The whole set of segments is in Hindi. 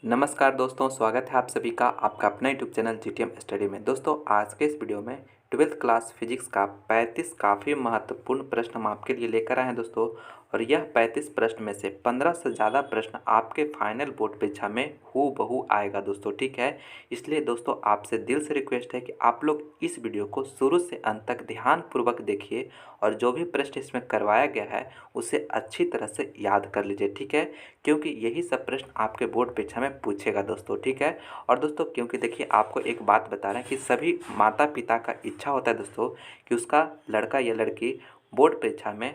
नमस्कार दोस्तों, स्वागत है आप सभी का आपका अपना यूट्यूब चैनल जीटीएम स्टडी में। दोस्तों आज के इस वीडियो में 12th क्लास फिजिक्स का 35 काफ़ी महत्वपूर्ण प्रश्न हम आपके लिए लेकर आए हैं दोस्तों। और यह 35 प्रश्न में से 15 से ज़्यादा प्रश्न आपके फाइनल बोर्ड परीक्षा में हूबहू आएगा दोस्तों, ठीक है। इसलिए दोस्तों आपसे दिल से रिक्वेस्ट है कि आप लोग इस वीडियो को शुरू से अंत तक ध्यानपूर्वक देखिए और जो भी प्रश्न इसमें करवाया गया है उसे अच्छी तरह से याद कर लीजिए, ठीक है। क्योंकि यही सब प्रश्न आपके बोर्ड परीक्षा में पूछेगा दोस्तों, ठीक है। और दोस्तों क्योंकि देखिए आपको एक बात बता रहे हैं कि सभी माता पिता का इच्छा होता है दोस्तों कि उसका लड़का या लड़की बोर्ड परीक्षा में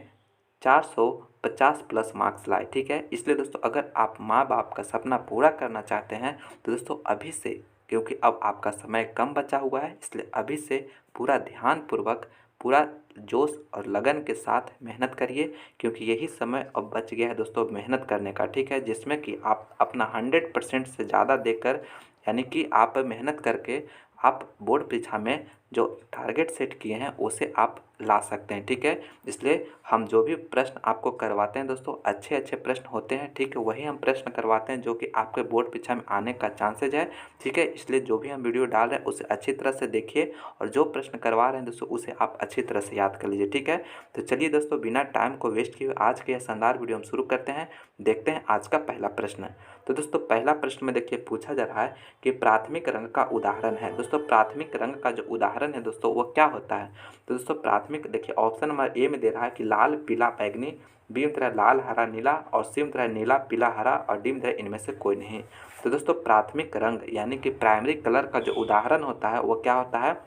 450 प्लस मार्क्स लाए, ठीक है। इसलिए दोस्तों अगर आप माँ बाप का सपना पूरा करना चाहते हैं तो दोस्तों अभी से, क्योंकि अब आपका समय कम बचा हुआ है, इसलिए अभी से पूरा ध्यानपूर्वक, पूरा जोश और लगन के साथ मेहनत करिए। क्योंकि यही समय अब बच गया है दोस्तों मेहनत करने का, ठीक है। जिसमें कि आप अपना 100% से ज़्यादा देकर, यानी कि आप मेहनत करके आप बोर्ड परीक्षा में जो टारगेट सेट किए हैं उसे आप ला सकते हैं, ठीक है। इसलिए हम जो भी प्रश्न आपको करवाते हैं दोस्तों अच्छे अच्छे प्रश्न होते हैं, ठीक है। वही हम प्रश्न करवाते हैं जो कि आपके बोर्ड परीक्षा में आने का चांसेज है, ठीक है। इसलिए जो भी हम वीडियो डाल रहे हैं उसे अच्छी तरह से देखिए और जो प्रश्न करवा रहे हैं दोस्तों उसे आप अच्छी तरह से याद कर लीजिए, ठीक है। तो चलिए दोस्तों बिना टाइम को वेस्ट किए आज के यह शानदार वीडियो हम शुरू करते हैं। देखते हैं आज का पहला प्रश्न। तो दोस्तों पहला प्रश्न में देखिए पूछा जा रहा है कि प्राथमिक रंग का उदाहरण है। दोस्तों प्राथमिक रंग का जो उदाहरण है दोस्तों वो क्या होता है। तो दोस्तों प्राथमिक देखिए ऑप्शन नंबर ए में दे रहा है कि लाल पीला बैगनी, बी में दे रहा है लाल हरा नीला और सी में दे रहा है नीला पीला हरा और डी में दे रहा है इनमें से कोई नहीं। तो दोस्तों प्राथमिक रंग यानी कि प्राइमरी कलर का जो उदाहरण होता है वो क्या होता है,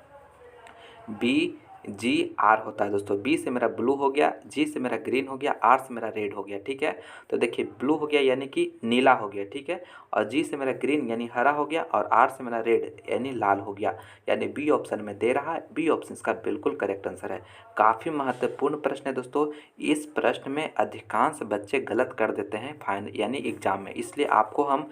बी जी आर होता है दोस्तों। बी से मेरा ब्लू हो गया, जी से मेरा ग्रीन हो गया, आर से मेरा रेड हो गया, ठीक है। तो देखिए ब्लू हो गया यानी कि नीला हो गया, ठीक है। और जी से मेरा ग्रीन यानी हरा हो गया और आर से मेरा रेड यानी लाल हो गया। यानी बी ऑप्शन में दे रहा है, बी ऑप्शन इसका बिल्कुल करेक्ट आंसर है। काफ़ी महत्वपूर्ण प्रश्न है दोस्तों। इस प्रश्न में अधिकांश बच्चे गलत कर देते हैं फाइनल यानी एग्जाम में, इसलिए आपको हम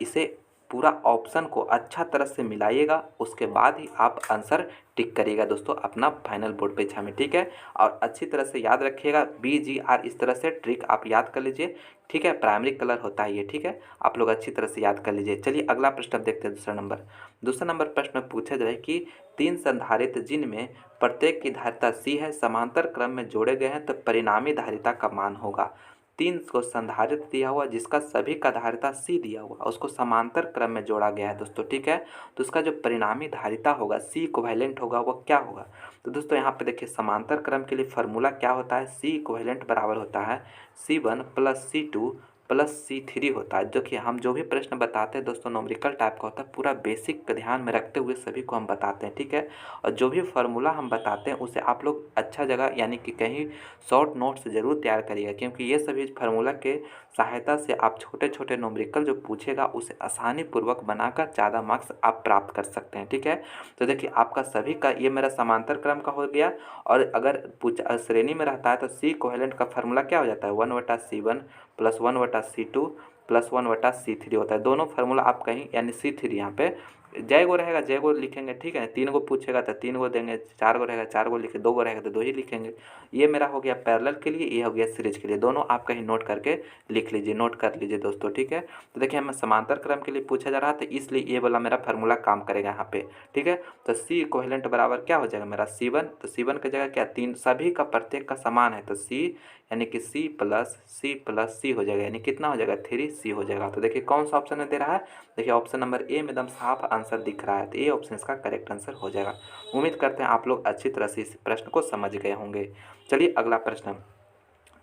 इसे पूरा ऑप्शन को अच्छा तरह से मिलाइएगा, उसके बाद ही आप आंसर टिक करिएगा दोस्तों अपना फाइनल बोर्ड परीक्षा में, ठीक है। और अच्छी तरह से याद रखिएगा, बी जी आर इस तरह से ट्रिक आप याद कर लीजिए, ठीक है। प्राइमरी कलर होता है ये, ठीक है। आप लोग अच्छी तरह से याद कर लीजिए। चलिए अगला प्रश्न अब देखते हैं दूसरा नंबर प्रश्न में पूछा जाए कि तीन संधारित्र जिनमें प्रत्येक की धारिता सी है समांतर क्रम में जोड़े गए हैं तो परिणामी धारिता का मान होगा। तीन को संधारित्र दिया हुआ जिसका सभी का धारिता सी दिया हुआ उसको समांतर क्रम में जोड़ा गया है दोस्तों, ठीक है। तो उसका जो परिणामी धारिता होगा सी इक्विवेलेंट होगा वो क्या होगा। तो दोस्तों यहाँ पे देखिए समांतर क्रम के लिए फॉर्मूला क्या होता है, सी इक्विवेलेंट बराबर होता है C1 plus C2 plus C3 होता है। देखिए हम जो भी प्रश्न बताते हैं दोस्तों नॉमेरिकल टाइप का होता है, पूरा बेसिक का ध्यान में रखते हुए सभी को हम बताते हैं, ठीक है। और जो भी फार्मूला हम बताते हैं उसे आप लोग अच्छा जगह यानी कि कहीं शॉर्ट नोट्स ज़रूर तैयार करिएगा, क्योंकि ये सभी फार्मूला के सहायता से आप छोटे छोटे नॉमेरिकल जो पूछेगा उसे आसानी पूर्वक बनाकर ज़्यादा मार्क्स आप प्राप्त कर सकते हैं, ठीक है। तो देखिए आपका सभी का ये मेरा समांतर क्रम का हो गया। और अगर श्रेणी में रहता है तो सी कोहेलेंट का फार्मूला क्या हो जाता है, 1/C1 plus 1/C2 plus 1/C3 होता है। दोनों फार्मूला आप कहीं यानी C3 यहाँ पे जय गो रहेगा जय गो लिखेंगे, ठीक है। तीन गो पूछेगा तो तीन गो देंगे, चार गो रहेगा चार गो लिखे, दो गो रहेगा तो दो ही लिखेंगे। ये मेरा हो गया पैरेलल के लिए, ये हो गया सीरीज के लिए। दोनों आप कहीं नोट करके लिख लीजिए, नोट कर लीजिए दोस्तों, ठीक है। तो देखिए हमें समांतर क्रम के लिए पूछा जा रहा था इसलिए ये वाला मेरा फार्मूला काम करेगा यहाँ पे, ठीक है। तो सी इक्विवेलेंट बराबर क्या हो जाएगा मेरा C1, तो C1 की जगह क्या, तीन सभी का प्रत्येक का समान है तो C यानी कि C प्लस C हो जाएगा, यानी कितना हो जाएगा 3C हो जाएगा। तो देखिए कौन सा ऑप्शन में दे रहा है, देखिए ऑप्शन नंबर ए में एकदम साफ आंसर दिख रहा है, तो ए ऑप्शन इसका करेक्ट आंसर हो जाएगा। उम्मीद करते हैं आप लोग अच्छी तरह से इस प्रश्न को समझ गए होंगे। चलिए अगला प्रश्न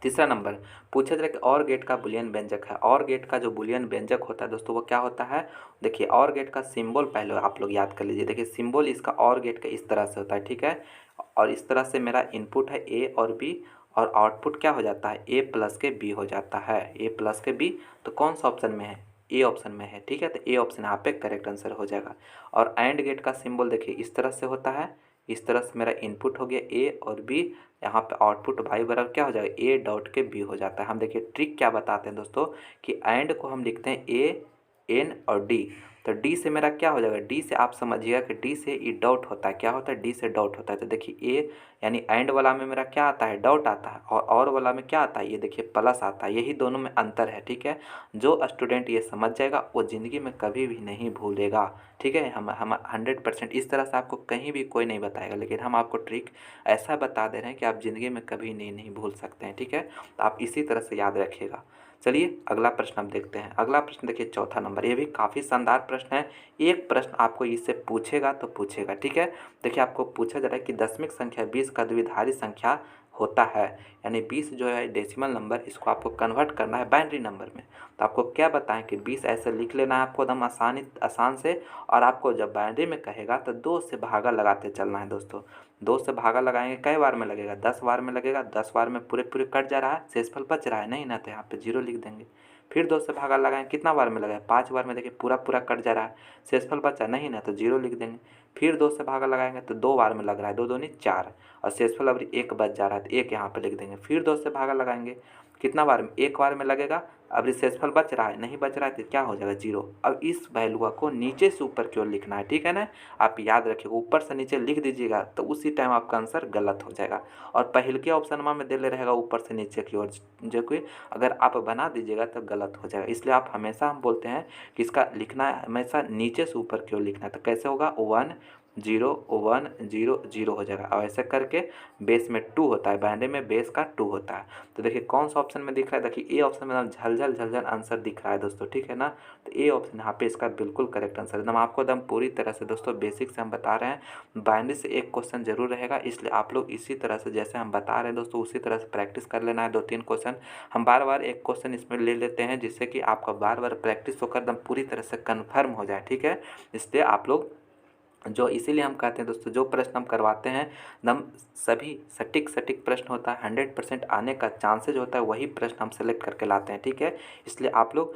तीसरा नंबर पूछा जाए कि और गेट का बुलियन व्यंजक है। और गेट का जो बुलियन व्यंजक होता है दोस्तों वो क्या होता है, देखिए और गेट का सिंबल पहले आप लोग याद कर लीजिए। देखिए सिंबल इसका और गेट का इस तरह से होता है, ठीक है। और इस तरह से मेरा इनपुट है ए और बी और आउटपुट क्या हो जाता है, ए प्लस के बी हो जाता है, ए प्लस के बी। तो कौन सा ऑप्शन में है, ए ऑप्शन में है, ठीक है। तो ए ऑप्शन यहाँ पे करेक्ट आंसर हो जाएगा। और एंड गेट का सिंबल देखिए इस तरह से होता है, इस तरह से मेरा इनपुट हो गया ए और बी, यहाँ पे आउटपुट वाई बराबर क्या हो जाएगा, ए डॉट के बी हो जाता है। हम देखिए ट्रिक क्या बताते हैं दोस्तों कि एंड को हम लिखते हैं एन और डी। तो डी से मेरा क्या हो जाएगा, डी से आप समझिएगा कि डी से ई डॉट होता है, क्या होता है, डी से डॉट होता है। तो देखिए ए यानी एंड वाला में मेरा क्या आता है, डॉट आता है, और वाला में क्या आता है, ये देखिए प्लस आता है। यही दोनों में अंतर है, ठीक है। जो स्टूडेंट ये समझ जाएगा वो ज़िंदगी में कभी भी नहीं भूलेगा, ठीक है। हम 100% इस तरह से आपको कहीं भी कोई नहीं बताएगा, लेकिन हम आपको ट्रिक ऐसा बता दे रहे हैं कि आप ज़िंदगी में कभी नहीं भूल सकते हैं, ठीक है। तो आप इसी तरह से याद रखिएगा। चलिए अगला प्रश्न हम देखते हैं। अगला प्रश्न देखिए चौथा नंबर, ये भी काफ़ी शानदार प्रश्न है। एक प्रश्न आपको इससे पूछेगा तो पूछेगा, ठीक है। देखिए आपको पूछा जा रहा है कि दशमिक संख्या 20 का द्विधारी संख्या होता है, यानी 20 जो है डेसिमल नंबर, इसको आपको कन्वर्ट करना है बाइनरी नंबर में। तो आपको क्या बताएं कि 20 ऐसे लिख लेना है आपको एकदम आसान से, और आपको जब बाइनरी में कहेगा तो 2 से भागा लगाते चलना है दोस्तों। 2 से भागा लगाएंगे, कई बार में लगेगा, 10 बार में लगेगा। 10 बार में पूरे कट जा रहा है, शेषफल बच रहा है नहीं ना, तो यहाँ पे 0 लिख देंगे। फिर 2 से भागा लगाएं, कितना बार में लगाए, 5 बार में, देखिए पूरा कट जा रहा है, शेषफल बचा नहीं ना, तो 0 लिख देंगे। फिर 2 से भागा लगाएंगे तो 2 बार में लग रहा है, 2 दूनी 4, और शेषफल अभी 1 बच जा रहा है तो 1 यहाँ पे लिख देंगे। फिर 2 से भागा लगाएंगे, कितना बार में, 1 बार में लगेगा, अब शेषफल बच रहा है नहीं बच रहा है तो क्या हो जाएगा, 0। अब इस वैल्यू को नीचे से ऊपर की ओर लिखना है, ठीक है ना। आप याद रखिएगा, ऊपर से नीचे लिख दीजिएगा तो उसी टाइम आपका आंसर गलत हो जाएगा। और पहले के ऑप्शन में दे ले रहेगा ऊपर से नीचे की ओर, जो कि अगर आप बना दीजिएगा तो गलत हो जाएगा। इसलिए आप हमेशा, हम बोलते हैं कि इसका लिखना है हमेशा नीचे से ऊपर की ओर लिखना है। तो कैसे होगा, 1 0 1 0 0 हो जाएगा। और ऐसे करके बेस में 2 होता है, बाइनरी में बेस का 2 होता है। तो देखिए कौन सा ऑप्शन में दिख रहा है, देखिए ए ऑप्शन में झलझल आंसर दिख रहा है दोस्तों, ठीक है ना। तो ए ऑप्शन यहाँ पे इसका बिल्कुल करेक्ट आंसर, एकदम आपको एकदम पूरी तरह से दोस्तों बेसिक से हम बता रहे हैं। बाइनरी से एक क्वेश्चन जरूर रहेगा, इसलिए आप लोग इसी तरह से जैसे हम बता रहे हैं दोस्तों उसी तरह से प्रैक्टिस कर लेना है। 2-3 क्वेश्चन हम बार एक क्वेश्चन इसमें ले लेते हैं, जिससे कि आपका बार प्रैक्टिस होकर एकदम पूरी तरह से कन्फर्म हो जाए, ठीक है। इसलिए आप लोग जो, इसीलिए हम कहते हैं दोस्तों जो प्रश्न हम करवाते हैं एकदम सभी सटीक प्रश्न होता है, 100% आने का चांसेज होता है, वही प्रश्न हम सेलेक्ट करके लाते हैं, ठीक है। इसलिए आप लोग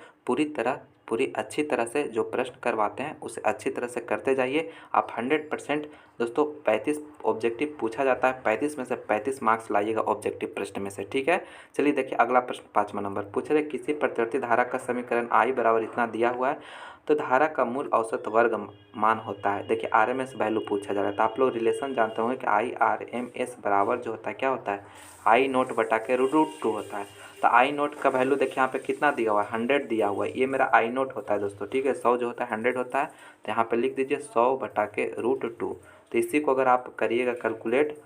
पूरी अच्छी तरह से जो प्रश्न करवाते हैं उसे अच्छी तरह से करते जाइए। आप 100% दोस्तों 35 ऑब्जेक्टिव पूछा जाता है, 35 में से 35 मार्क्स लाइएगा ऑब्जेक्टिव प्रश्न में से, ठीक है। चलिए देखिए अगला प्रश्न 5वां नंबर पूछ रहे, किसी प्रतिवर्ती धारा का समीकरण I बराबर इतना दिया हुआ है तो धारा का मूल औसत वर्ग मान होता है। देखिए RMS वैल्यू पूछा जा रहा है, तो आप लोग रिलेशन जानते होंगे कि IRMS बराबर जो होता है क्या होता है, I नोट बटा के √2 होता है। तो I नोट का वैल्यू देखिए यहाँ पे कितना दिया हुआ है, 100 दिया हुआ है, ये मेरा I नोट होता है दोस्तों, ठीक है। 100 जो होता है 100 होता है, तो यहाँ पे लिख दीजिए 100 बटा के √2। तो इसी को अगर आप करिएगा कैलकुलेट,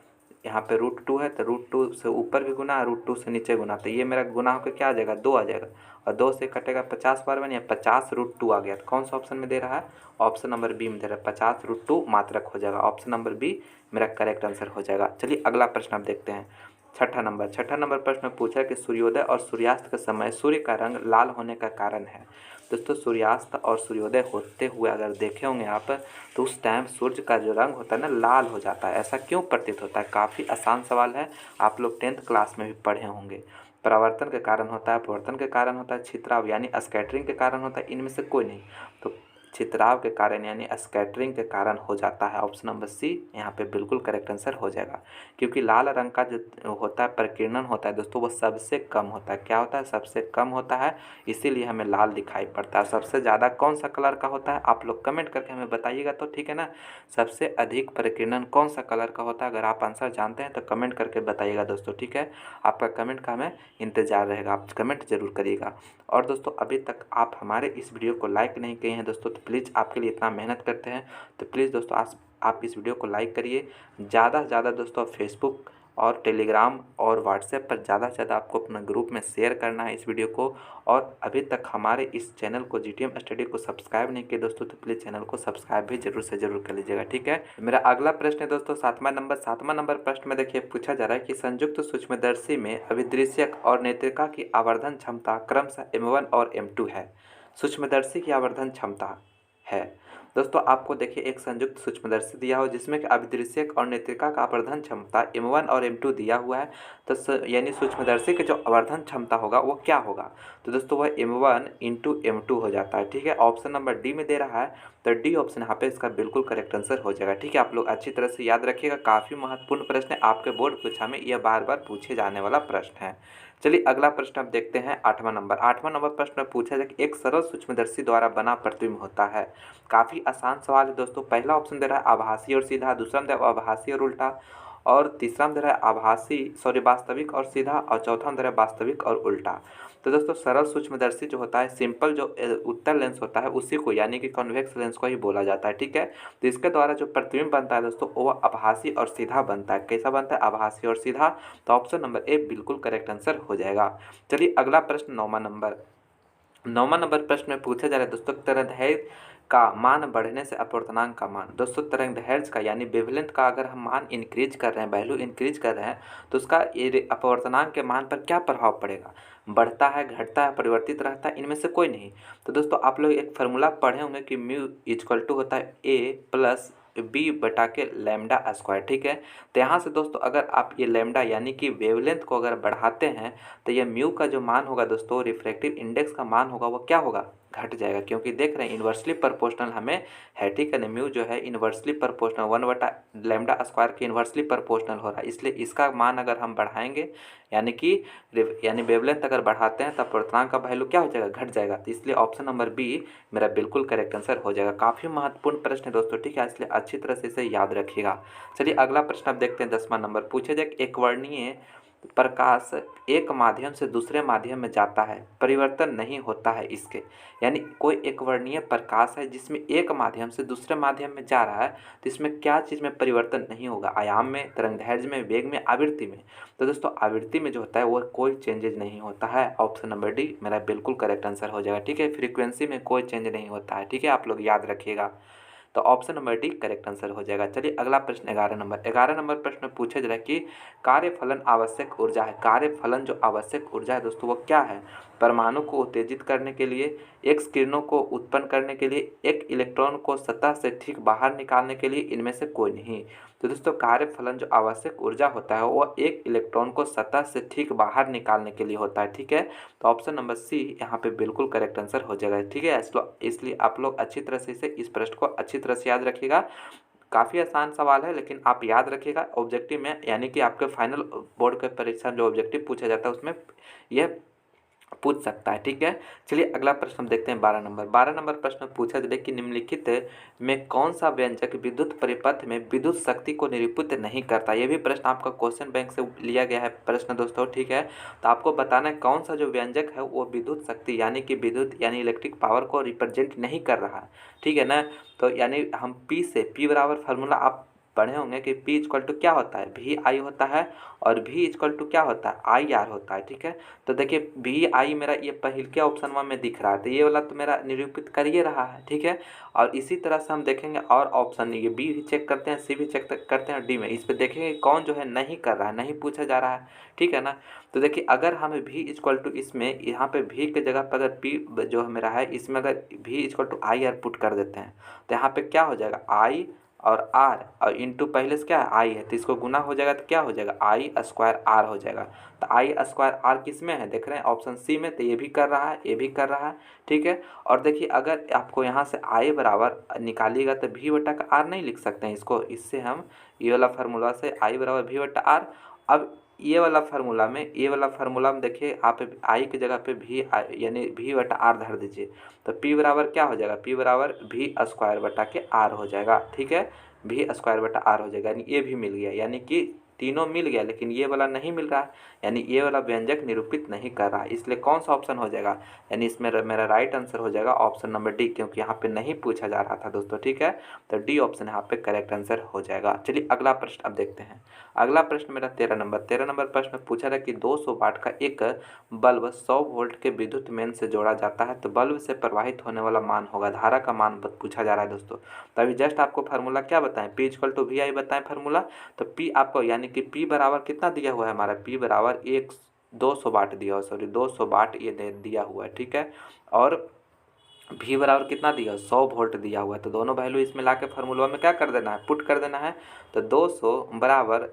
यहाँ पे √2 है तो √2 से ऊपर भी गुना, √2 से नीचे गुना, तो ये मेरा गुना होकर क्या आ जाएगा, 2 आ जाएगा, और 2 से कटेगा 50 बार में, 50 √2 आ गया। तो कौन सा ऑप्शन में दे रहा है, ऑप्शन नंबर बी में दे रहा है, 50 √2 मात्रक हो जाएगा। ऑप्शन नंबर बी मेरा करेक्ट आंसर हो जाएगा। चलिए अगला प्रश्न आप देखते हैं। छठा नंबर प्रश्न में पूछा कि सूर्योदय और सूर्यास्त के समय सूर्य का रंग लाल होने का कारण है। दोस्तों सूर्यास्त और सूर्योदय होते हुए अगर देखे होंगे आप, तो उस टाइम सूर्य का जो रंग होता है ना लाल हो जाता है। ऐसा क्यों प्रतीत होता है, काफ़ी आसान सवाल है, आप लोग 10th क्लास में भी पढ़े होंगे। परावर्तन के कारण होता है, अपवर्तन के कारण होता है, छितराव यानी स्कैटरिंग के कारण होता है, इनमें से कोई नहीं। तो छितराव के कारण यानी स्कैटरिंग के कारण हो जाता है। ऑप्शन नंबर सी यहाँ पे बिल्कुल करेक्ट आंसर हो जाएगा, क्योंकि लाल रंग का जो होता है प्रकीर्णन होता है दोस्तों वो सबसे कम होता है। क्या होता है, सबसे कम होता है, इसीलिए हमें लाल दिखाई पड़ता है। सबसे ज़्यादा कौन सा कलर का होता है, आप लोग कमेंट करके हमें बताइएगा तो, ठीक है ना। सबसे अधिक प्रकीर्णन कौन सा कलर का होता है, अगर आप आंसर जानते हैं तो कमेंट करके बताइएगा दोस्तों, ठीक है। आपका कमेंट का हमें इंतज़ार रहेगा, आप कमेंट जरूर करिएगा। और दोस्तों अभी तक आप हमारे इस वीडियो को लाइक नहीं किए हैं दोस्तों, तो प्लीज़ आपके लिए इतना मेहनत करते हैं, तो प्लीज़ दोस्तों आप इस वीडियो को लाइक करिए। ज़्यादा से ज़्यादा दोस्तों फेसबुक और टेलीग्राम और व्हाट्सएप पर ज़्यादा से ज़्यादा आपको अपना ग्रुप में शेयर करना है इस वीडियो को। और अभी तक हमारे इस चैनल को GTM स्टडी को सब्सक्राइब नहीं किए दोस्तों, तो प्लीज़ चैनल को सब्सक्राइब भी जरूर से जरूर कर लीजिएगा, ठीक है। मेरा अगला प्रश्न है दोस्तों 7वां नंबर प्रश्न में देखिए पूछा जा रहा है कि संयुक्त सूक्ष्मदर्शी में अभिदृश्यक और नेत्रिका की आवर्धन क्षमता क्रमशः M1 और M2 है। सूक्ष्मदर्शी की आवर्धन क्षमता है दोस्तों, आपको देखिए एक संयुक्त सूक्ष्मदर्शी दिया हो जिसमें कि अभिदृश्यक और नेत्रिका का आवर्धन क्षमता M1 और M2 दिया हुआ है। तो यानी सूक्ष्मदर्शी की जो आवर्धन क्षमता होगा वो क्या होगा, तो दोस्तों वह M1 × M2 हो जाता है, ठीक है। ऑप्शन नंबर डी में दे रहा है, तो डी ऑप्शन यहाँ पे इसका बिल्कुल करेक्ट आंसर हो जाएगा, ठीक है। आप लोग अच्छी तरह से याद रखिएगा, काफ़ी महत्वपूर्ण प्रश्न है, आपके बोर्ड परीक्षा में यह बार पूछे जाने वाला प्रश्न है। चलिए अगला प्रश्न अब देखते हैं 8वां नंबर। 8वां नंबर प्रश्न में पूछा जाए कि एक सरल सूक्ष्मदर्शी द्वारा बना प्रतिबिंब होता है। काफ़ी आसान सवाल है दोस्तों। पहला ऑप्शन दे रहा है आभासी और सीधा, दूसरा में दे रहा है आभासी और उल्टा, और तीसरा में दे रहा है वास्तविक और सीधा, और चौथा में दे रहा है वास्तविक और उल्टा। तो दोस्तों सरल सूक्ष्मदर्शी जो होता है, सिंपल जो उत्तल लेंस होता है उसी को यानी कि कॉन्वेक्स लेंस को ही बोला जाता है। ठीक है, तो इसके द्वारा जो प्रतिबिंब बनता है दोस्तों वो आभासी और सीधा बनता है। कैसा बनता है? आभासी और सीधा। तो ऑप्शन नंबर ए बिल्कुल करेक्ट आंसर हो जाएगा। चलिए अगला प्रश्न 9वां नंबर प्रश्न में पूछा जा रहा है दोस्तों, तरंगदैर्घ्य का मान बढ़ने से अपवर्तनांक का मान। दोस्तों तरंगदैर्घ्य का यानी वेवलेंथ का अगर हम मान इंक्रीज कर रहे हैं, वैल्यू इंक्रीज कर रहे हैं, तो उसका ये अपवर्तनांक के मान पर क्या प्रभाव पड़ेगा? बढ़ता है, घटता है, परिवर्तित रहता है, इनमें से कोई नहीं। तो दोस्तों आप लोग एक फार्मूला पढ़े होंगे कि म्यू इक्वल टू होता है ए प्लस बी बटा के लैम्डा स्क्वायर। ठीक है, तो यहाँ से दोस्तों अगर आप ये लैम्डा यानी कि वेवलेंथ को अगर बढ़ाते हैं तो ये म्यू का जो मान होगा दोस्तों, रिफ्रैक्टिव इंडेक्स का मान होगा, वो क्या होगा? घट जाएगा, क्योंकि देख रहे हैं इन्वर्सली प्रोपोर्शनल हमें है। ठीक है ना, म्यू जो है इन्वर्सली प्रोपोर्शनल 1/λ² के इन्वर्सली प्रोपोर्शनल हो रहा है, इसलिए इसका मान अगर हम बढ़ाएंगे यानी वेवलेंथ अगर बढ़ाते हैं तब अपवर्तनांक का वैल्यू क्या हो जाएगा? घट जाएगा। तो इसलिए ऑप्शन नंबर बी मेरा बिल्कुल करेक्ट आंसर हो जाएगा। काफ़ी महत्वपूर्ण प्रश्न है दोस्तों, ठीक है, इसलिए अच्छी तरह से इसे याद रखिएगा। चलिए अगला प्रश्न अब देखते हैं 10वां नंबर। पूछे जाए कि एक वर्णीय प्रकाश एक माध्यम से दूसरे माध्यम में जाता है, परिवर्तन नहीं होता है इसके। यानी कोई एक वर्णीय प्रकाश है जिसमें एक माध्यम से दूसरे माध्यम में जा रहा है, तो इसमें क्या चीज़ में परिवर्तन नहीं होगा? आयाम में, तरंगदैर्घ्य में, वेग में, आवृत्ति में। तो दोस्तों आवृत्ति में जो होता है वो कोई चेंजेज नहीं होता है। ऑप्शन नंबर डी मेरा बिल्कुल करेक्ट आंसर हो जाएगा। ठीक है, फ्रीक्वेंसी में कोई चेंज नहीं होता है। ठीक है, आप लोग याद रखिएगा। तो option number D correct answer हो जाएगा। चलिए अगला प्रश्न 11 नंबर प्रश्न में पूछा जा रहा है कि कार्यफलन आवश्यक ऊर्जा है। कार्यफलन जो आवश्यक ऊर्जा है दोस्तों वो क्या है? परमाणु को उत्तेजित करने के लिए, एक्स किरणों को उत्पन्न करने के लिए, एक इलेक्ट्रॉन को सतह से ठीक बाहर निकालने के लिए, इनमें से कोई नहीं। तो दोस्तों कार्यफलन जो आवश्यक ऊर्जा होता है वो एक इलेक्ट्रॉन को सतह से ठीक बाहर निकालने के लिए होता है। ठीक है, तो ऑप्शन नंबर सी यहाँ पे बिल्कुल करेक्ट आंसर हो जाएगा। ठीक है, इसलिए आप लोग अच्छी तरह से इस प्रश्न को अच्छी तरह से याद रखिएगा। काफ़ी आसान सवाल है, लेकिन आप याद रखिएगा ऑब्जेक्टिव में, यानी कि आपके फाइनल बोर्ड के परीक्षा जो ऑब्जेक्टिव पूछा जाता है उसमें यह पूछ सकता है। ठीक है, चलिए अगला प्रश्न हम देखते हैं 12 नंबर प्रश्न में पूछा जाए कि निम्नलिखित में कौन सा व्यंजक विद्युत परिपथ में विद्युत शक्ति को निरूपित नहीं करता। ये भी प्रश्न आपका क्वेश्चन बैंक से लिया गया है प्रश्न दोस्तों। ठीक है, तो आपको बताना है कौन सा जो व्यंजक है वो विद्युत शक्ति यानी कि विद्युत यानी इलेक्ट्रिक पावर को रिप्रेजेंट नहीं कर रहा है। ठीक है ना, तो यानी हम P बराबर फार्मूला आप पढ़े होंगे कि P इक्वल टू क्या होता है? VI होता है, और V इक्वल टू क्या होता है? IR होता है। ठीक है, तो देखिए VI मेरा ये पहले क्या ऑप्शन में दिख रहा है, तो ये वाला तो मेरा निरूपित कर ही रहा है। ठीक है, और इसी तरह से हम देखेंगे और ऑप्शन ये बी भी चेक करते हैं, सी भी चेक करते हैं, डी में इस पर देखेंगे कौन जो है नहीं कर रहा है, नहीं पूछा जा रहा है। ठीक है ना, तो देखिए अगर हमें V इक्वल टू इसमें यहाँ पे V के जगह पर अगर P जो मेरा है इसमें अगर V equal to IR put कर देते हैं तो यहाँ पे क्या हो जाएगा? I और R और इंटू पहले से क्या है? I है, तो इसको गुना हो जाएगा तो क्या हो जाएगा? I² R हो जाएगा। तो I² R किस में है? देख रहे हैं ऑप्शन सी में, तो ये भी कर रहा है, ये भी कर रहा है। ठीक है, और देखिए अगर आपको यहाँ से I बराबर निकालिएगा तो V/R नहीं लिख सकते हैं इसको, इससे हम ये वाला फार्मूला से I बराबर V/R। अब ये वाला फार्मूला में देखिए आप I की जगह पे V यानी V/R धर दीजिए, तो P बराबर क्या हो जाएगा? P बराबर V² हो जाएगा। ठीक है, V² हो जाएगा, यानी ये भी मिल गया, यानी कि तीनों मिल गया, लेकिन ये वाला नहीं मिल रहा है, यानी ये वाला व्यंजक निरूपित नहीं कर रहा है। इसलिए कौन सा ऑप्शन हो जाएगा? यानी इसमें मेरा राइट आंसर हो जाएगा ऑप्शन नंबर डी, क्योंकि यहाँ पे नहीं पूछा जा रहा था दोस्तों। ठीक है, तो डी ऑप्शन यहाँ पे करेक्ट आंसर हो जाएगा। चलिए अगला प्रश्न अब देखते हैं। अगला प्रश्न मेरा 13 नंबर प्रश्न में पूछा था कि 200 वाट का एक बल्ब 100 वोल्ट के विद्युत मेन से जोड़ा जाता है, तो बल्ब से प्रवाहित होने वाला मान होगा, धारा का मान पूछा जा रहा है दोस्तों। तो अभी जस्ट आपको फार्मूला क्या बताएं? P = VI बताएं फार्मूला। तो P आपको यानी कि P बराबर कितना दिया हुआ है हमारा? P बराबर 200 वाट दिया हुआ, 200 वाट ये दिया हुआ है। ठीक है, और V बराबर कितना दिया? 100 वोल्ट दिया हुआ है। तो दोनों वैल्यू इसमें ला के फार्मूला में क्या कर देना है? पुट कर देना है। तो 200 बराबर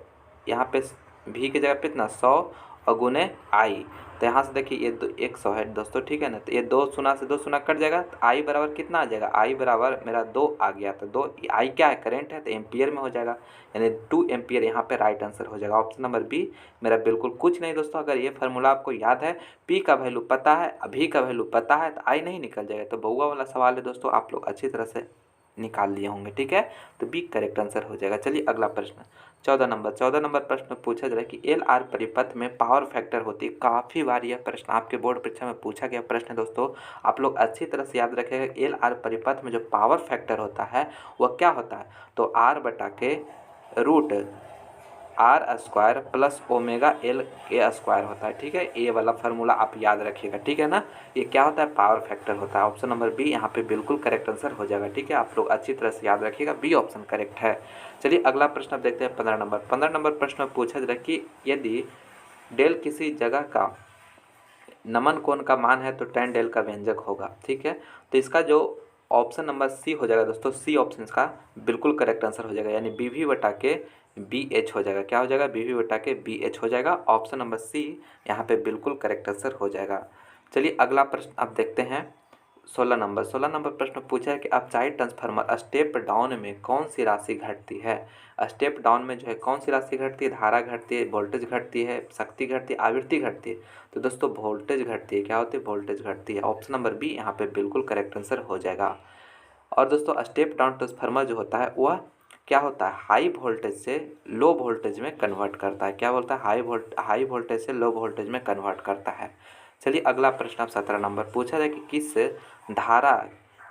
यहाँ पे V की जगह पे कितना? 100 और गुने I, तो यहाँ से देखिए ये 100 है दोस्तों, ठीक है ना। तो ये 2 शून्य से 2 शून्य कट जाएगा, तो आई बराबर कितना आ जाएगा, आई बराबर मेरा 2 आ गया। तो 2 आई क्या है, करंट है, तो एम्पियर में हो जाएगा, यानी 2 एम्पियर यहाँ पे राइट आंसर हो जाएगा। ऑप्शन नंबर बी मेरा बिल्कुल कुछ नहीं दोस्तों। अगर ये फार्मूला आपको याद है, पी का वैल्यू पता है, अभी का वैल्यू पता है, तो आई नहीं निकल जाएगा। तो बहुआ वाला सवाल है दोस्तों, आप लोग अच्छी तरह से निकाल लिए होंगे, ठीक है। तो बी करेक्ट आंसर हो जाएगा। चलिए अगला प्रश्न 14 नंबर प्रश्न पूछा जा रहा है कि एल आर परिपथ में पावर फैक्टर होती है। काफ़ी बार यह प्रश्न आपके बोर्ड परीक्षा में पूछा गया प्रश्न है दोस्तों, आप लोग अच्छी तरह से याद रखेगा। एल आर परिपथ में जो पावर फैक्टर होता है वह क्या होता है, तो आर बटा के रूट R square plus omega L के स्क्वायर होता है, ठीक है। ये वाला फार्मूला आप याद रखिएगा, ठीक है ना। ये क्या होता है, पावर फैक्टर होता है। ऑप्शन नंबर बी यहाँ पे बिल्कुल करेक्ट आंसर हो जाएगा, ठीक है। आप लोग अच्छी तरह से याद रखिएगा, बी ऑप्शन करेक्ट है। चलिए अगला प्रश्न आप देखते हैं 15 नंबर प्रश्न में पूछा जा रहा है कि यदि डेल किसी जगह का नमन कोण का मान है तो tan डेल का व्यंजक होगा, ठीक है। तो इसका जो ऑप्शन नंबर सी हो जाएगा दोस्तों, सी ऑप्शन इसका बिल्कुल करेक्ट आंसर हो जाएगा, यानी बी वी बटा के बी एच हो जाएगा। क्या हो जाएगा, बी वी बटा के बी एच हो जाएगा। ऑप्शन नंबर सी यहाँ पे बिल्कुल करेक्ट आंसर हो जाएगा। चलिए अगला प्रश्न आप देखते हैं 16 नंबर प्रश्न पूछा है कि अपसाइड ट्रांसफार्मर स्टेप डाउन में कौन सी राशि घटती है। स्टेप डाउन में जो है कौन सी राशि घटती है, धारा घटती है, वोल्टेज घटती है, शक्ति घटती है, आवृत्ति घटती है। तो दोस्तों वोल्टेज घटती है। क्या होती है, वोल्टेज घटती है। ऑप्शन नंबर बी यहाँ पे बिल्कुल करेक्ट आंसर हो जाएगा। और दोस्तों स्टेप डाउन ट्रांसफार्मर जो होता है वह क्या होता है, हाई वोल्टेज से लो वोल्टेज में कन्वर्ट करता है। क्या बोलता है, हाई वोल्टेज से लो वोल्टेज में कन्वर्ट करता है। चलिए अगला प्रश्न आप 17 नंबर पूछा जाए कि धारा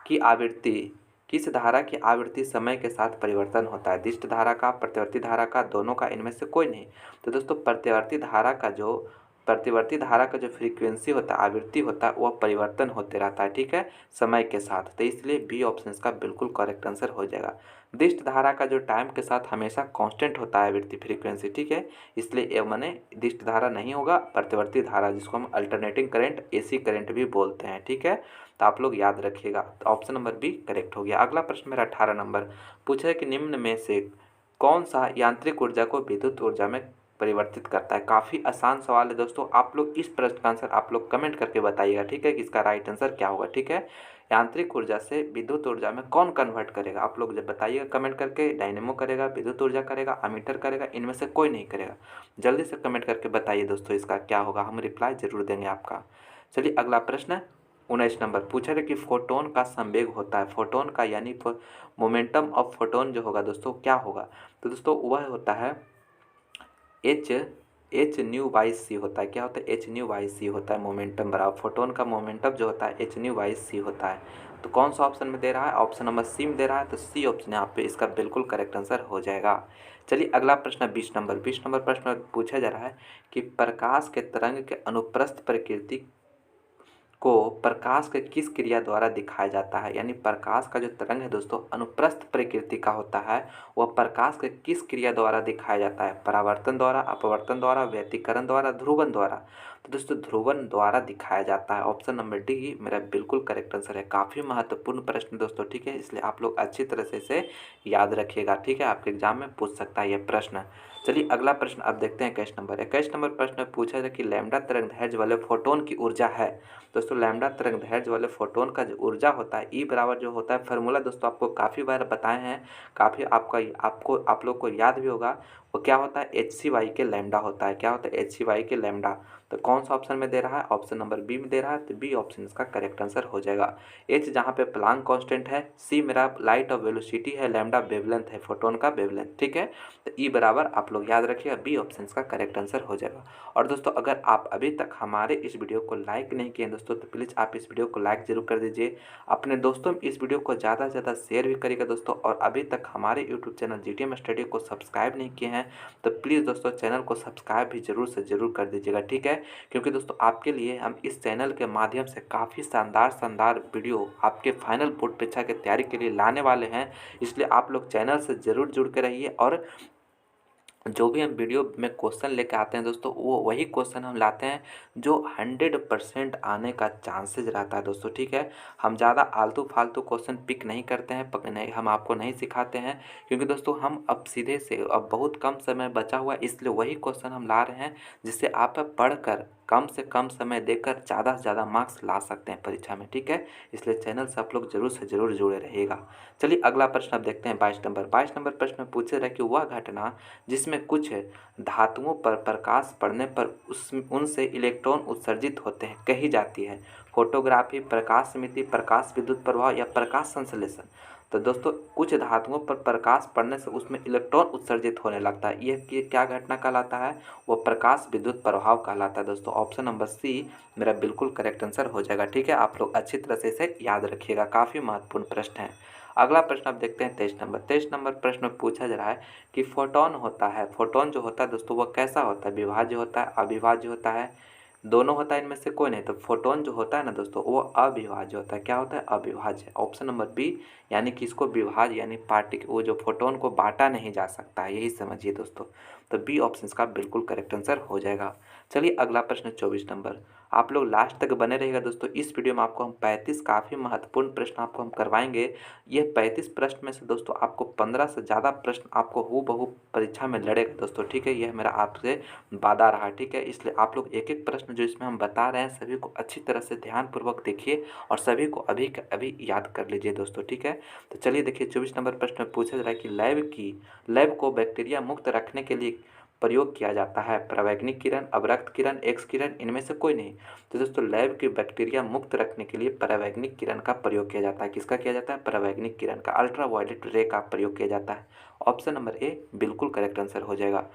की आवृत्ति किस धारा की आवृत्ति समय के साथ परिवर्तन होता है, दिष्ट धारा का, प्रतिवर्ती धारा का, दोनों का, इनमें से कोई नहीं। तो दोस्तों प्रतिवर्ती धारा का जो फ्रीक्वेंसी होता है, आवृत्ति होता है, वह परिवर्तन होते रहता है, ठीक है, समय के साथ। तो इसलिए बी ऑप्शन इसका बिल्कुल करेक्ट आंसर हो जाएगा। दिष्ट धारा का जो टाइम के साथ हमेशा कांस्टेंट होता है आवृत्ति फ्रीक्वेंसी, ठीक है, इसलिए ये माने दिष्ट धारा नहीं होगा, प्रतिवर्ती धारा जिसको हम अल्टरनेटिंग करंट, एसी करंट भी बोलते हैं, ठीक है। तो आप लोग याद रखिएगा। तो ऑप्शन नंबर बी करेक्ट हो गया। अगला प्रश्न मेरा 18 नंबर पूछा है कि निम्न में से कौन सा यांत्रिक ऊर्जा को विद्युत ऊर्जा में परिवर्तित करता है। काफ़ी आसान सवाल है दोस्तों, आप लोग इस प्रश्न का आंसर आप लोग कमेंट करके बताइएगा, ठीक है, कि इसका राइट आंसर क्या होगा, ठीक है। यांत्रिक ऊर्जा से विद्युत ऊर्जा में कौन कन्वर्ट करेगा, आप लोग जब बताइएगा कमेंट करके। डायनेमो करेगा, विद्युत ऊर्जा करेगा, अमीटर करेगा, इनमें से कोई नहीं करेगा। जल्दी से कमेंट करके बताइए दोस्तों इसका क्या होगा, हम रिप्लाई जरूर देंगे आपका। चलिए अगला प्रश्न 19 नंबर पूछा है कि फोटोन का संवेग होता है, फोटोन का यानी मोमेंटम ऑफ फोटोन जो होगा दोस्तों क्या होगा, तो दोस्तों वह होता है एच न्यू बाई सी होता है। क्या होता है, एच न्यू बाई सी होता है मोमेंटम बराबर, फोटोन का मोमेंटम जो होता है एच न्यू बाई सी होता है। तो कौन सा ऑप्शन में दे रहा है, ऑप्शन नंबर सी में दे रहा है, तो सी ऑप्शन यहाँ पे इसका बिल्कुल करेक्ट आंसर हो जाएगा। चलिए अगला प्रश्न 20 नंबर प्रश्न पूछा जा रहा है कि प्रकाश के तरंग के अनुप्रस्थ प्रकृति को प्रकाश के किस क्रिया द्वारा दिखाया जाता है, यानी प्रकाश का जो तरंग है दोस्तों अनुप्रस्थ प्रकृति का होता है, वह प्रकाश के किस क्रिया द्वारा दिखाया जाता है, परावर्तन द्वारा, अपवर्तन द्वारा, व्यतिकरण द्वारा, ध्रुवन द्वारा। तो दोस्तों ध्रुवन द्वारा दिखाया जाता है। ऑप्शन नंबर डी मेरा बिल्कुल करेक्ट आंसर है। काफ़ी महत्वपूर्ण प्रश्न दोस्तों, ठीक है, इसलिए आप लोग अच्छी तरह से इसे याद रखिएगा, ठीक है, आपके एग्जाम में पूछ सकता है यह प्रश्न। चलिए अगला प्रश्न आप देखते हैं 21 नंबर प्रश्न में पूछा है कि लैम्डा तरंग दैर्ध्य वाले फोटोन की ऊर्जा है। दोस्तों लैम्डा तरंग दैर्ध्य वाले फोटोन का जो ऊर्जा होता है, ई बराबर जो होता है फार्मूला दोस्तों आपको काफ़ी बार बताए हैं, काफ़ी आप लोग को याद भी होगा। वो क्या होता है, एच सी वाई के लैम्डा होता है। क्या होता है, एच सी वाई के लैम्डा। तो कौन सा ऑप्शन में दे रहा है, ऑप्शन नंबर बी में दे रहा है, तो बी ऑप्शन इसका करेक्ट आंसर हो जाएगा। एच जहाँ पे प्लांक कांस्टेंट है, सी मेरा लाइट ऑफ वेलोसिटी है, लैम्डा वेवलेंथ है, फोटोन का वेवलेंथ, ठीक है। तो ई बराबर आप लोग याद रखिएगा, बी ऑप्शन इसका करेक्ट आंसर हो जाएगा। और दोस्तों अगर आप अभी तक हमारे इस वीडियो को लाइक नहीं किए दोस्तों, तो प्लीज़ आप इस वीडियो को लाइक जरूर कर दीजिए, अपने दोस्तों में इस वीडियो को ज़्यादा से ज़्यादा शेयर भी करिएगा दोस्तों। और अभी तक हमारे यूट्यूब चैनल जीटीएम स्टडी को सब्सक्राइब नहीं किए हैं तो प्लीज़ दोस्तों चैनल को सब्सक्राइब भी जरूर से जरूर कर दीजिएगा, ठीक है। क्योंकि दोस्तों आपके लिए हम इस चैनल के माध्यम से काफ़ी शानदार वीडियो आपके फाइनल बोर्ड परीक्षा की तैयारी के लिए लाने वाले हैं, इसलिए आप लोग चैनल से ज़रूर जुड़ के रहिए। और जो भी हम वीडियो में क्वेश्चन लेके आते हैं दोस्तों, वो वही क्वेश्चन हम लाते हैं जो 100% आने का चांसेस रहता है दोस्तों, ठीक है। हम ज़्यादा आलतू फालतू क्वेश्चन पिक नहीं करते हैं, नहीं, हम आपको नहीं सिखाते हैं, क्योंकि दोस्तों हम अब सीधे से अब बहुत कम समय बचा हुआ है, इसलिए वही क्वेश्चन हम ला रहे हैं जिससे आप पढ़कर कम से कम समय देकर ज़्यादा से ज़्यादा मार्क्स ला सकते हैं परीक्षा में, ठीक है। इसलिए चैनल से आप लोग जरूर से जरूर जुड़े रहिएगा। चलिए अगला प्रश्न आप देखते हैं 22 नंबर प्रश्न में पूछे रहे कि वह घटना जिसमें कुछ धातुओं पर प्रकाश पड़ने पर उनसे इलेक्ट्रॉन उत्सर्जित होते हैं कही जाती है। फोटोग्राफी, प्रकाश समिति, प्रकाश विद्युत प्रभाव या प्रकाश संश्लेषण। तो दोस्तों कुछ धातुओं पर प्रकाश पड़ने से उसमें इलेक्ट्रॉन उत्सर्जित होने लगता है, यह क्या घटना कहलाता है? वो प्रकाश विद्युत प्रभाव कहलाता है दोस्तों। ऑप्शन नंबर सी मेरा बिल्कुल करेक्ट आंसर हो जाएगा, ठीक है। आप लोग अच्छी तरह से इसे याद रखिएगा, काफ़ी महत्वपूर्ण प्रश्न है। अगला प्रश्न आप देखते हैं 23 नंबर प्रश्न में पूछा जा रहा है कि फोटोन होता है, फोटोन जो होता है दोस्तों वह कैसा होता है? विभाज्य होता है, अविभाज्य होता है, दोनों होता है, इनमें से कोई नहीं। तो फोटोन जो होता है ना दोस्तों वो अविभाज्य होता है। क्या होता है? अविभाज्य। ऑप्शन नंबर बी, यानी कि इसको विभाज्य यानी पार्टिकल, वो जो फोटोन को बांटा नहीं जा सकता है, यही समझिए दोस्तों। तो बी ऑप्शन का बिल्कुल करेक्ट आंसर हो जाएगा। चलिए अगला प्रश्न 24 नंबर। आप लोग लास्ट तक बने रहिएगा दोस्तों। इस वीडियो में आपको हम 35 काफ़ी महत्वपूर्ण प्रश्न आपको हम करवाएंगे। यह 35 प्रश्न में से दोस्तों आपको 15 से ज़्यादा प्रश्न आपको हूबहू परीक्षा में लड़ेगा दोस्तों, ठीक है। यह मेरा आपसे वादा रहा, ठीक है। इसलिए आप लोग एक एक प्रश्न जो इसमें हम बता रहे हैं सभी को अच्छी तरह से ध्यानपूर्वक देखिए और सभी को अभी के अभी याद कर लीजिए दोस्तों, ठीक है। तो चलिए देखिए 24 नंबर प्रश्न में पूछा जा रहा है कि लैब को बैक्टीरिया मुक्त रखने के लिए प्रयोग किया जाता है। परावैज्ञानिक किरण, अवरक्त किरण, एक्स किरण, इनमें से कोई नहीं। तो दोस्तों लैब की बैक्टीरिया मुक्त रखने के लिए परावैज्ञानिक किरण का प्रयोग किया जाता है। किसका किया जाता है? परावैज्ञानिक किरण का, अल्ट्रावायलेट रे का प्रयोग किया जाता है। ऑप्शन नंबर ए बिल्कुल करेक्ट आंसर हो जाएगा।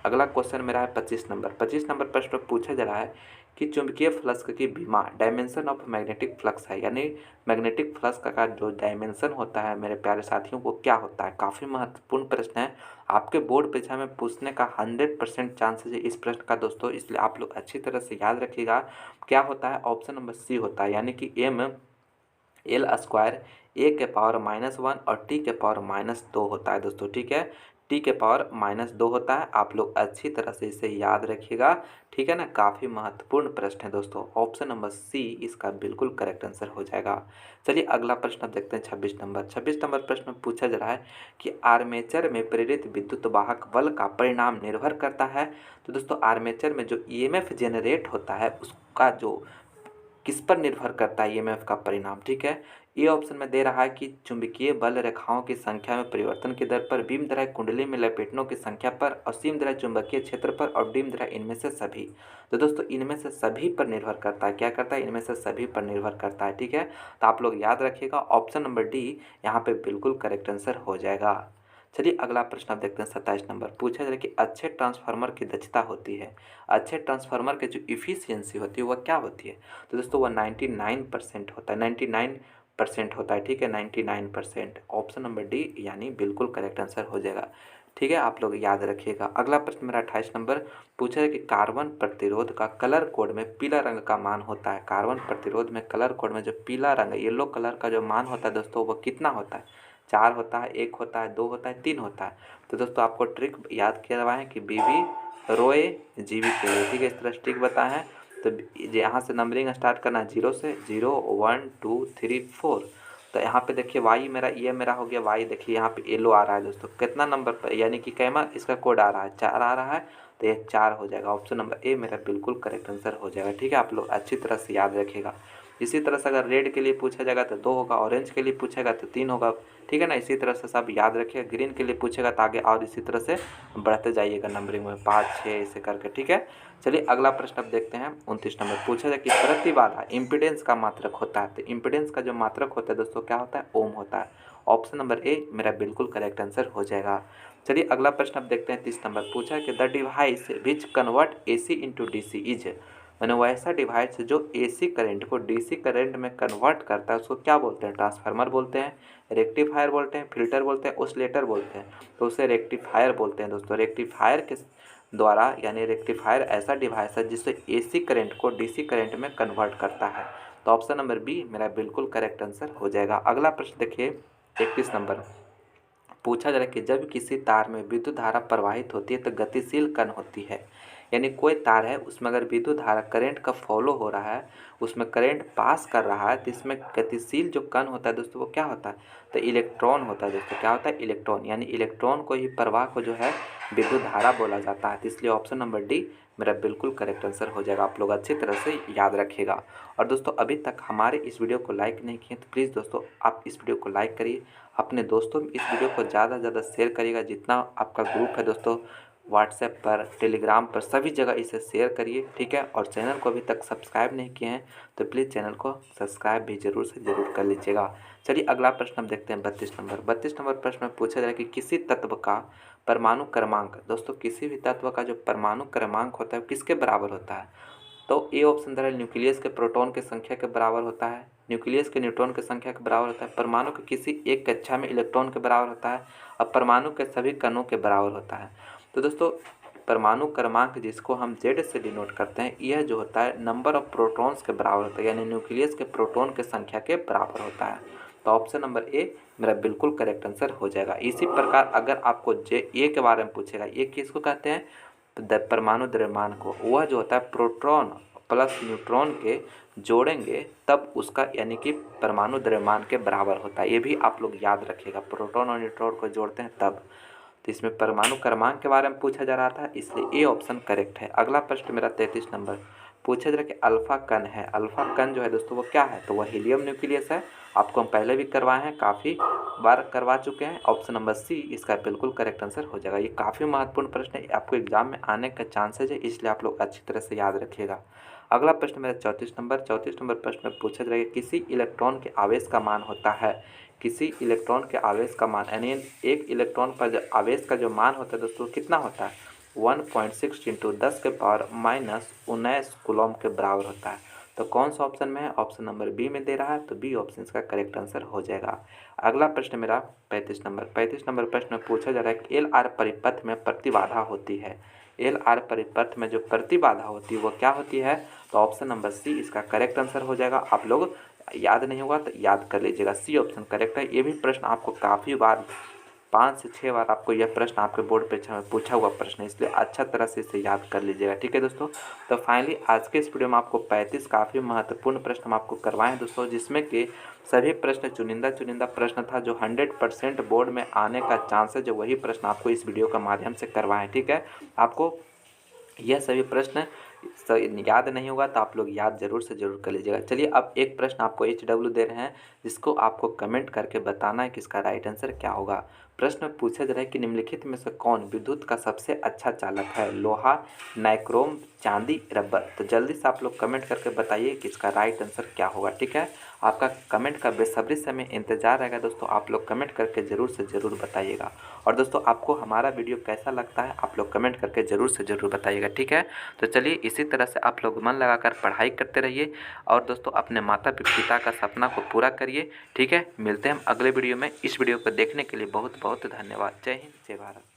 अगला क्वेश्चन मेरा है 25 नंबर प्रश्न में पूछा जा रहा है कि चुंबकीय फ्लक्स की विमा डायमेंशन ऑफ मैग्नेटिक फ्लक्स है, यानी मैग्नेटिक फ्लक्स का जो डायमेंशन होता है मेरे प्यारे साथियों वो क्या होता है? काफ़ी महत्वपूर्ण प्रश्न है, आपके बोर्ड परीक्षा में पूछने का 100% चांसेस है इस प्रश्न का दोस्तों, इसलिए आप लोग अच्छी तरह से याद रखिएगा। क्या होता है? ऑप्शन नंबर सी होता है, यानी कि एम एल स्क्वायर ए के पावर -1 और टी के पावर -2 होता है दोस्तों, ठीक है। टी के पावर -2 होता है, आप लोग अच्छी तरह से इसे याद रखिएगा, ठीक है ना। काफ़ी महत्वपूर्ण प्रश्न है दोस्तों। ऑप्शन नंबर सी इसका बिल्कुल करेक्ट आंसर हो जाएगा। चलिए अगला प्रश्न आप देखते हैं 26 नंबर प्रश्न में पूछा जा रहा है कि आर्मेचर में प्रेरित विद्युत वाहक बल का परिणाम निर्भर करता है। तो दोस्तों आर्मेचर में जो ईएमएफ जनरेट होता है उसका जो किस पर निर्भर करता है ईएमएफ का परिणाम, ठीक है। ए ऑप्शन में दे रहा है कि चुंबकीय बल रेखाओं की संख्या में परिवर्तन की दर पर, बीम द्वारा कुंडली में लपेटों की संख्या पर, असीम द्वारा चुंबकीय क्षेत्र पर और डीम द्वारा इनमें से सभी। तो दोस्तों इनमें से सभी पर निर्भर करता है। क्या करता है? इनमें से सभी पर निर्भर करता है, ठीक है। तो आप लोग याद रखिएगा, ऑप्शन नंबर डी यहाँ पे बिल्कुल करेक्ट आंसर हो जाएगा। चलिए अगला प्रश्न आप देखते हैं 27 नंबर। पूछा जा रहा है कि अच्छे ट्रांसफार्मर की दक्षता होती है, अच्छे ट्रांसफार्मर की जो इफिशियंसी होती है वह क्या होती है? तो दोस्तों वह 99% होता है, 99% होता है, ठीक है, 99%। ऑप्शन नंबर डी यानी बिल्कुल करेक्ट आंसर हो जाएगा, ठीक है। आप लोग याद रखिएगा। अगला प्रश्न मेरा 28 नंबर पूछा है कि कार्बन प्रतिरोध का कलर कोड में पीला रंग का मान होता है। कार्बन प्रतिरोध में कलर कोड में जो पीला रंग येलो कलर का जो मान होता है दोस्तों वो कितना होता है? 4 होता है, 1 होता है, 2 होता है, 3 होता है। तो दोस्तों आपको ट्रिक याद करवाएं कि बीबी रोए जीबी के लिए, ठीक है, इस तरह ट्रिक बताए हैं। तो यहाँ से नंबरिंग स्टार्ट करना है 0 से, 0 1 2 3 4। तो यहाँ पे देखिए वाई मेरा, ये मेरा हो गया वाई, देखिए यहाँ पे येलो आ रहा है दोस्तों, कितना नंबर पर, यानी कि कैमा इसका कोड आ रहा है 4 आ रहा है, तो ये 4 हो जाएगा। ऑप्शन नंबर ए मेरा बिल्कुल करेक्ट आंसर हो जाएगा, ठीक है। आप लोग अच्छी तरह से याद रखिएगा। इसी तरह से अगर रेड के लिए पूछा जाएगा तो 2 होगा, ऑरेंज के लिए पूछेगा तो 3 होगा, ठीक है ना। इसी तरह से सब याद रखिएगा। ग्रीन के लिए पूछेगा तो आगे और इसी तरह से बढ़ते जाइएगा नंबरिंग में 5 6 ऐसे करके, ठीक है। चलिए अगला प्रश्न अब देखते हैं 29 नंबर। पूछा जाए कि प्रतिबाधा इम्पीडेंस का मात्रक होता है। तो इम्पीडेंस का जो मात्रक होता है दोस्तों क्या होता है? ओम होता है। ऑप्शन नंबर ए मेरा बिल्कुल करेक्ट आंसर हो जाएगा। चलिए अगला प्रश्न अब देखते हैं 30 नंबर। पूछा है कि the device which convert AC into DC is, मैंने वैसा डिवाइस जो एसी करंट को डीसी करंट में कन्वर्ट करता है उसको क्या बोलते हैं? ट्रांसफार्मर बोलते हैं, रेक्टिफायर बोलते हैं, फिल्टर बोलते हैं, ओसिलेटर बोलते हैं। तो उसे रेक्टिफायर बोलते हैं दोस्तों। रेक्टिफायर के द्वारा, यानी रेक्टिफायर ऐसा डिवाइस है जिससे एसी करंट को डीसी करंट में कन्वर्ट करता है। तो ऑप्शन नंबर बी मेरा बिल्कुल करेक्ट आंसर हो जाएगा। अगला प्रश्न देखिए 31 नंबर। पूछा जा रहा है कि जब किसी तार में विद्युत धारा प्रवाहित होती है तो गतिशील कण होती है, यानी कोई तार है उसमें अगर विद्युत धारा करंट का फॉलो हो रहा है, उसमें करंट पास कर रहा है, तो इसमें गतिशील जो कण होता है दोस्तों वो क्या होता है? तो इलेक्ट्रॉन होता है दोस्तों। क्या होता है? इलेक्ट्रॉन, यानी इलेक्ट्रॉन को ही प्रवाह को जो है विद्युत धारा बोला जाता है। तो इसलिए ऑप्शन नंबर डी मेरा बिल्कुल करेक्ट आंसर हो जाएगा। आप लोग अच्छी तरह से याद रखिएगा। और दोस्तों अभी तक हमारे इस वीडियो को लाइक नहीं किए तो प्लीज़ दोस्तों आप इस वीडियो को लाइक करिए, अपने दोस्तों में इस वीडियो को ज़्यादा से ज़्यादा शेयर करिएगा। जितना आपका ग्रुप है दोस्तों व्हाट्सएप पर, टेलीग्राम पर, सभी जगह इसे शेयर करिए, ठीक है। और चैनल को अभी तक सब्सक्राइब नहीं किए हैं तो प्लीज़ चैनल को सब्सक्राइब भी जरूर से ज़रूर कर लीजिएगा। चलिए अगला प्रश्न हम देखते हैं 32 नंबर प्रश्न में पूछा जाए कि किसी तत्व का परमाणु क्रमांक, दोस्तों किसी भी तत्व का जो परमाणु क्रमांक होता है किसके बराबर होता है। तो ए ऑप्शन दे रहा है न्यूक्लियस के प्रोटॉन की संख्या के बराबर होता है, न्यूक्लियस के न्यूट्रॉन की संख्या के बराबर होता है, परमाणु के किसी एक कक्षा में इलेक्ट्रॉन के बराबर होता है और परमाणु के सभी कणों के बराबर होता है। तो दोस्तों परमाणु क्रमांक जिसको हम जेड से डिनोट करते हैं, यह जो होता है नंबर ऑफ प्रोटॉन्स के बराबर होता है, यानी न्यूक्लियस के प्रोटॉन की संख्या के बराबर होता है। तो ऑप्शन नंबर ए मेरा बिल्कुल करेक्ट आंसर हो जाएगा। इसी प्रकार अगर आपको जे ए के बारे में पूछेगा, ये किसको कहते हैं, परमाणु द्रव्यमान को, वह जो होता है प्रोटॉन प्लस न्यूट्रॉन के जोड़ेंगे तब उसका यानी कि परमाणु द्रव्यमान के बराबर होता है। ये भी आप लोग याद रखिएगा, प्रोटॉन और न्यूट्रॉन को जोड़ते हैं तब। तो इसमें परमाणु क्रमांक के बारे में पूछा जा रहा था, इसलिए ए ऑप्शन करेक्ट है। अगला प्रश्न मेरा 33 नंबर पूछा जा रहा है कि अल्फा कण है, अल्फा कण जो है दोस्तों वो क्या है, तो वह हीलियम न्यूक्लियस है। आपको हम पहले भी करवाए हैं, काफ़ी बार करवा चुके हैं। ऑप्शन नंबर सी इसका बिल्कुल करेक्ट आंसर हो जाएगा। ये काफ़ी महत्वपूर्ण प्रश्न है, आपको एग्जाम में आने का चांसेज है, इसलिए आप लोग अच्छी तरह से याद रखिएगा। अगला प्रश्न मेरा 34 नंबर प्रश्न में पूछा जाएगा किसी इलेक्ट्रॉन के आवेश का मान होता है, किसी इलेक्ट्रॉन के आवेश का मान, यानी एक इलेक्ट्रॉन पर जो आवेश का जो मान होता है दोस्तों कितना होता है, 1.6 इंटू 10 के पावर माइनस 19 कूलम के बराबर होता है। तो कौन सा ऑप्शन में है, ऑप्शन नंबर बी में दे रहा है, तो बी ऑप्शन इसका करेक्ट आंसर हो जाएगा। अगला प्रश्न मेरा 35 नंबर प्रश्न में पूछा जा रहा है कि एल आर परिपथ में प्रतिबाधा होती है, एल आर परिपथ में जो प्रतिबाधा होती है वो क्या होती है, तो ऑप्शन नंबर सी इसका करेक्ट आंसर हो जाएगा। आप लोग याद नहीं होगा तो याद कर लीजिएगा, सी ऑप्शन करेक्ट है। ये भी प्रश्न आपको काफ़ी बार 5 से 6 बार आपको यह प्रश्न आपके बोर्ड पे पूछा हुआ प्रश्न है, इसलिए अच्छा तरह से इसे याद कर लीजिएगा, ठीक है दोस्तों। तो फाइनली आज के इस वीडियो में आपको 35 काफ़ी महत्वपूर्ण प्रश्न हम आपको करवाए हैं दोस्तों, जिसमें कि सभी प्रश्न चुनिंदा प्रश्न था जो 100% बोर्ड में आने का चांस है, जो वही प्रश्न आपको इस वीडियो के माध्यम से करवाएं, ठीक है। आपको यह सभी प्रश्न याद नहीं होगा तो आप लोग याद जरूर से जरूर कर लीजिएगा। चलिए अब एक प्रश्न आपको HW दे रहे हैं, जिसको आपको कमेंट करके बताना है कि इसका राइट आंसर क्या होगा। प्रश्न में पूछा जा रहा है कि निम्नलिखित में से कौन विद्युत का सबसे अच्छा चालक है, लोहा, नाइक्रोम, चांदी, रबर। तो जल्दी से आप लोग कमेंट करके बताइए कि इसका राइट आंसर क्या होगा, ठीक है। आपका कमेंट का बेसब्री से हमें इंतजार रहेगा दोस्तों, आप लोग कमेंट करके ज़रूर से ज़रूर बताइएगा। और दोस्तों आपको हमारा वीडियो कैसा लगता है आप लोग कमेंट करके ज़रूर से ज़रूर बताइएगा, ठीक है। तो चलिए इसी तरह से आप लोग मन लगाकर पढ़ाई करते रहिए और दोस्तों अपने माता पिता का सपना को पूरा करिए, ठीक है। मिलते हैं हम अगले वीडियो में। इस वीडियो को देखने के लिए बहुत बहुत धन्यवाद। जय हिंद, जय भारत।